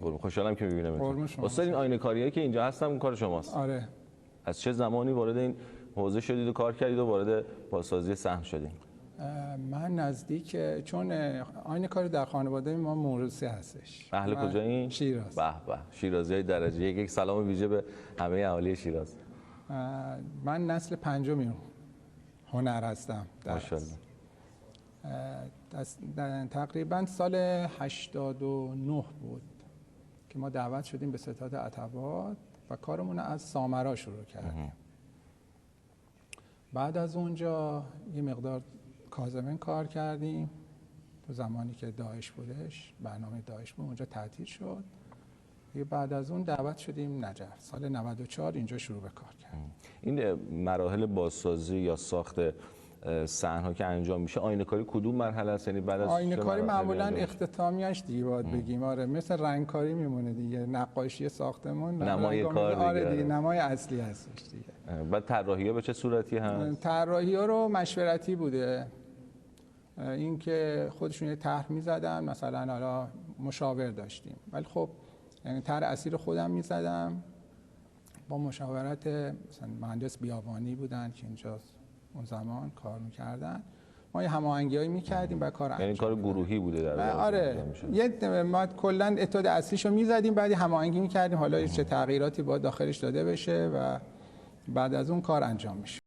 خوشحالم که قربون می‌بینم. شما. واسه این آینه کاریایی که اینجا هستم اون کار شماست. آره. از چه زمانی وارد این حوزه شدید و کار کردید و وارد بازسازی صحن شدید؟ من نزدیک، چون آینه کاری در خانواده ما موروثی هستش. اهل کجایین؟ شیراز. به به، شیرازی‌های درجه یک سلام ویژه به همه اهالی شیراز. من نسل پنجم هنر هستم. ماشاءالله. تقریبا سال 89 بود که ما دعوت شدیم به ستاد عتبات و کارمون از سامرا شروع کردیم. بعد از اونجا یه مقدار کاظمن کار کردیم تو زمانی که داعش بودش، برنامه داعش بود، اونجا تعطیل شد. بعد از اون دعوت شدیم نجف. سال 94 اینجا شروع به کار کردیم. این مراحل بازسازی یا ساخت صحن‌ها که انجام میشه، آینه کاری کدوم مرحله است؟ یعنی بعد از آینه کاری معمولا اختتامیش دیگه باید بگیم. آره، مثل رنگ کاری میمونه دیگه، نقاشی ساختمون، نمای کار دیگه. آره دیگه، نمای اصلی هستش دیگه. بعد طراحی‌ها به چه صورتی هست؟ طراحی‌ها رو مشورتی بوده. این که خودشون یه طرح می‌زدن، مثلا حالا مشاور داشتیم، ولی خب یعنی طرح اصلی رو خودم می‌زدم با مشاورت مثلا مهندس بیابانی بودن که اینجا اون زمان کار می‌کردن. ما یه هماهنگی‌هایی می‌کردیم و کار انجام. یعنی کار گروهی بوده در واقع. آره، ما کلاً اتحاد اصلیشو می‌زدیم، بعد هماهنگی می‌کردیم حالا چه تغییراتی باید داخلش داده بشه و بعد از اون کار انجام میشه.